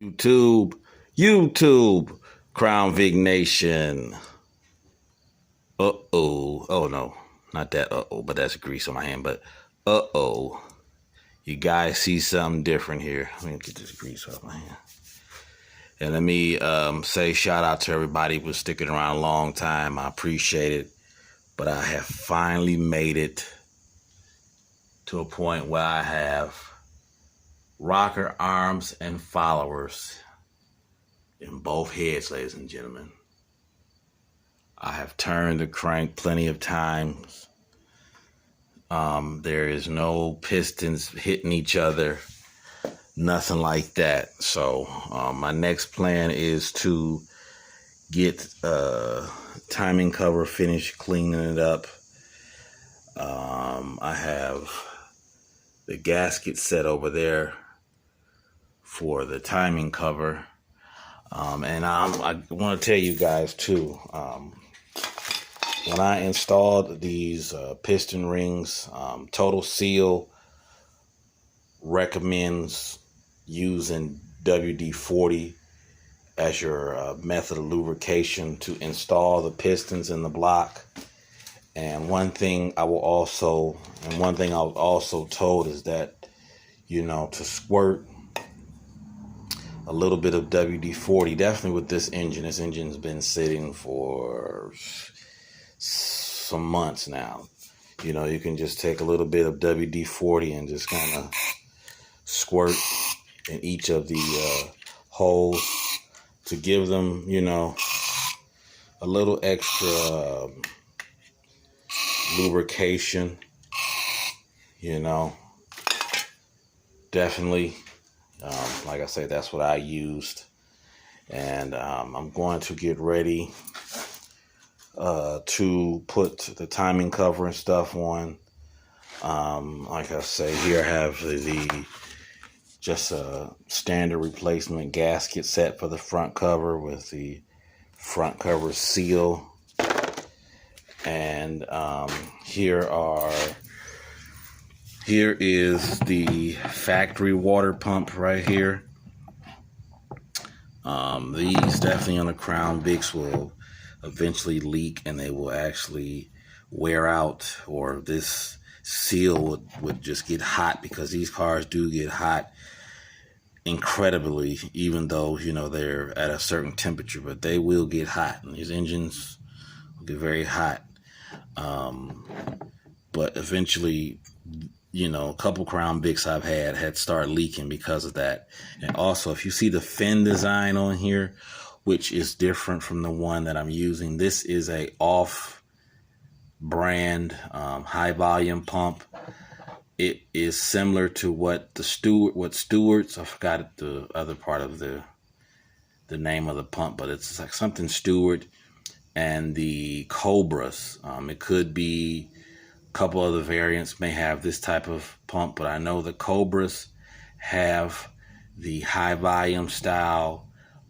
YouTube, Crown Vic Nation. Oh no, not that but that's grease on my hand. But you guys see something different here. Let me get this grease off my hand. And let me say shout out to everybody who's sticking around a long time. I appreciate it. But I have finally made it to a point where I have rocker arms and followers in both heads, ladies and gentlemen. I have turned the crank plenty of times. There is no pistons hitting each other, nothing like that. So my next plan is to get timing cover finished, cleaning it up. I have the gasket set over there for the timing cover. And I want to tell you guys too, when I installed these piston rings, Total Seal recommends using WD-40 as your method of lubrication to install the pistons in the block. And one thing I was also told is that, to squirt a little bit of WD-40, definitely with this engine. This engine's been sitting for some months now. You can just take a little bit of WD-40 and just kind of squirt in each of the holes to give them, a little extra lubrication, definitely. Like I say, that's what I used. And I'm going to get ready to put the timing cover and stuff on. Like I say, here I have just a standard replacement gasket set for the front cover with the front cover seal. And here is the factory water pump right here. These definitely on the Crown Vics will eventually leak, and they will actually wear out, or this seal would just get hot, because these cars do get hot incredibly, even though they're at a certain temperature, but they will get hot, and these engines will get very hot. But eventually, a couple Crown Vics I've had started leaking because of that. And also, if you see the fin design on here, which is different from the one that I'm using, this is a off-brand high volume pump. It is similar to what Stewart's, I forgot the other part of the name of the pump, but it's like something Stewart, and the Cobras. It could be a couple other variants may have this type of pump, but I know the Cobras have the high volume style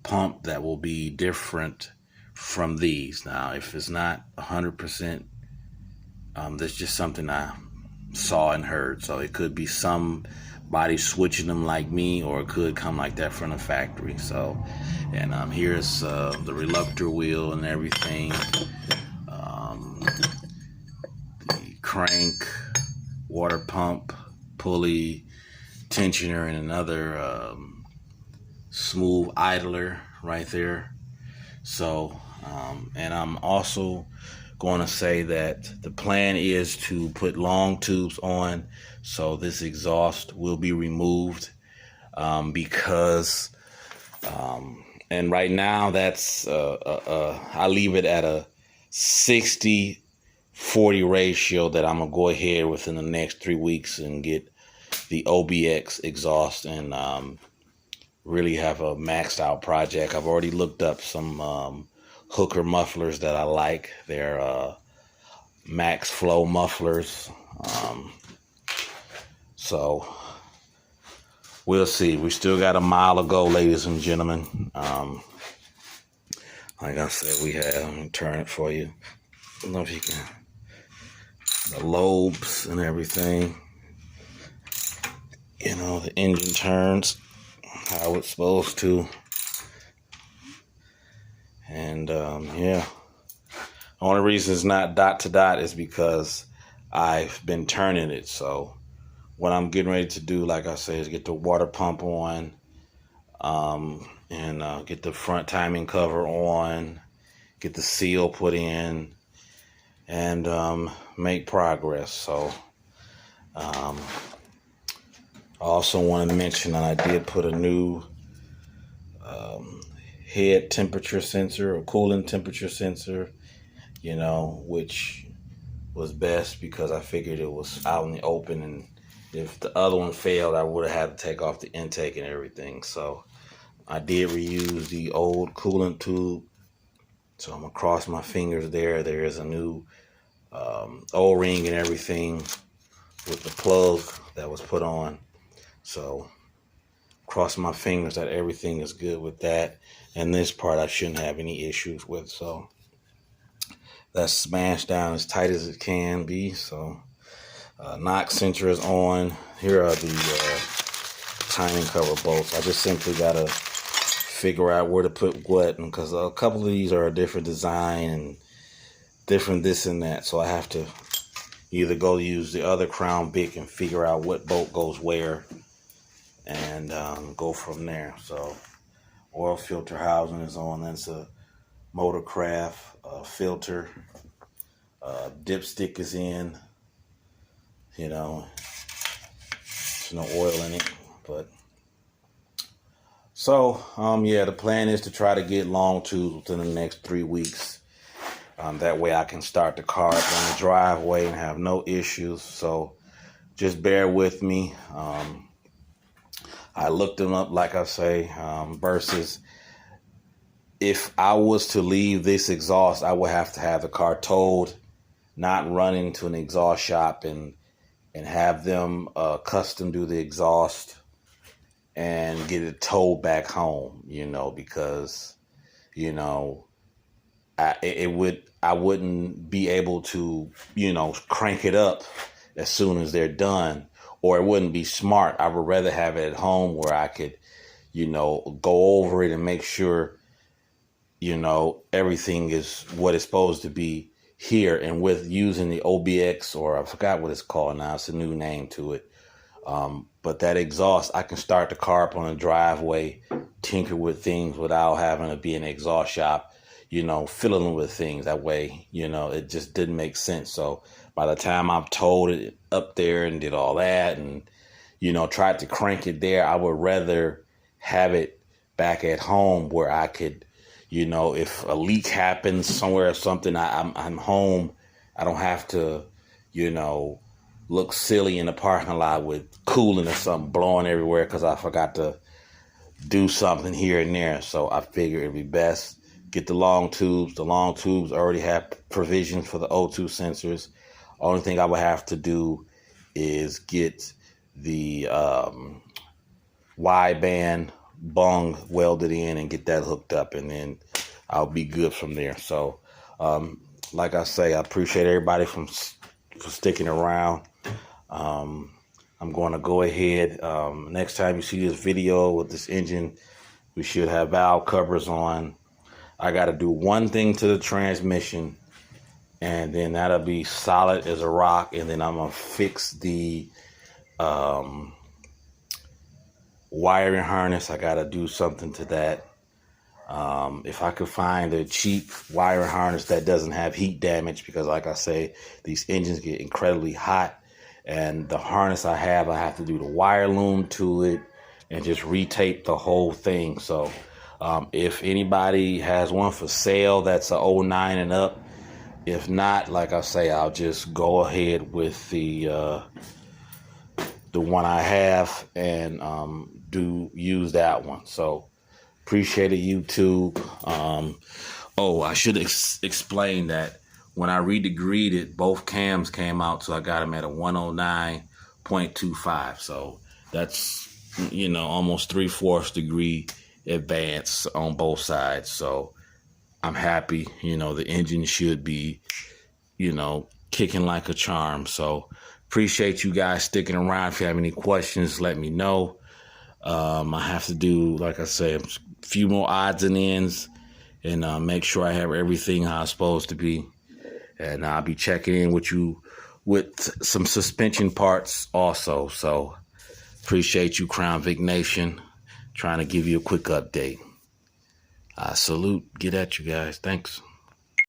pump that will be different from these. Now, if it's not 100%, that's just something I saw and heard. So it could be somebody switching them like me, or it could come like that from the factory. So, and here's the reluctor wheel and everything. The crank, water pump, pulley, tensioner, and another smooth idler right there. So, and I'm also going to say that the plan is to put long tubes on, so this exhaust will be removed, because and right now that's I leave it at a 60-40 ratio that I'm gonna go ahead within the next 3 weeks and get the OBX exhaust and really have a maxed out project. I've already looked up some Hooker mufflers that I like. They're max flow mufflers. So we'll see. We still got a mile to go, ladies and gentlemen. Like I said, let me turn it for you. I don't know if you can. The lobes and everything. The engine turns. how it's supposed to. And yeah, the only reason it's not dot to dot is because I've been turning it. So what I'm getting ready to do, like I said, is get the water pump on, and get the front timing cover on, get the seal put in, and make progress. So I also want to mention that I did put a new head temperature sensor or cooling temperature sensor, which was best because I figured it was out in the open, and if the other one failed, I would have had to take off the intake and everything. So I did reuse the old coolant tube. So I'm gonna cross my fingers there. There is a new O-ring and everything with the plug that was put on. So cross my fingers that everything is good with that. And this part I shouldn't have any issues with. So that's smashed down as tight as it can be. So knock sensor is on. Here are the timing cover bolts. I just simply gotta figure out where to put what, because a couple of these are a different design and different this and that. So I have to either go use the other Crown Bic and figure out what bolt goes where, and go from there. So oil filter housing is on. That's a Motorcraft filter. Dipstick is in. There's no oil in it, but so yeah, the plan is to try to get long tubes within the next 3 weeks. That way I can start the car up on the driveway and have no issues. So just bear with me. I looked them up, like I say, versus if I was to leave this exhaust, I would have to have the car towed, not run into an exhaust shop and have them custom do the exhaust and get it towed back home, because, I wouldn't be able to, crank it up as soon as they're done, or it wouldn't be smart. I would rather have it at home where I could, go over it and make sure, everything is what it's supposed to be here. And with using the OBX, or I forgot what it's called now, it's a new name to it. But that exhaust, I can start the car up on the driveway, tinker with things without having to be in an exhaust shop, filling with things. That way, it just didn't make sense. So by the time I've towed it up there and did all that and, tried to crank it there, I would rather have it back at home where I could, if a leak happens somewhere or something, I'm home. I don't have to, look silly in the parking lot with coolant or something blowing everywhere because I forgot to do something here and there. So I figured it'd be best get the long tubes. The long tubes already have provisions for the O2 sensors. Only thing I would have to do is get the wideband bung welded in and get that hooked up, and then I'll be good from there. So like I say, I appreciate everybody for sticking around. I'm going to go ahead. Next time you see this video with this engine, we should have valve covers on. I got to do one thing to the transmission, and then that'll be solid as a rock. And then I'm going to fix the wiring harness. I got to do something to that. If I could find a cheap wiring harness that doesn't have heat damage, because like I say, these engines get incredibly hot, and the harness I have to do the wire loom to it and just retape the whole thing. So if anybody has one for sale that's a 09 and up, if not, like I say, I'll just go ahead with the one I have and use that one. So appreciate it, YouTube. I should explain that when I redegreed it, both cams came out, so I got them at a 109.25. So that's, almost 3/4 degree advance on both sides. So I'm happy. The engine should be, kicking like a charm. So appreciate you guys sticking around. If you have any questions, let me know. I have to do, like I say, a few more odds and ends and make sure I have everything how it's supposed to be. And I'll be checking in with you with some suspension parts also. So appreciate you, Crown Vic Nation. Trying to give you a quick update. I salute. Get at you guys. Thanks.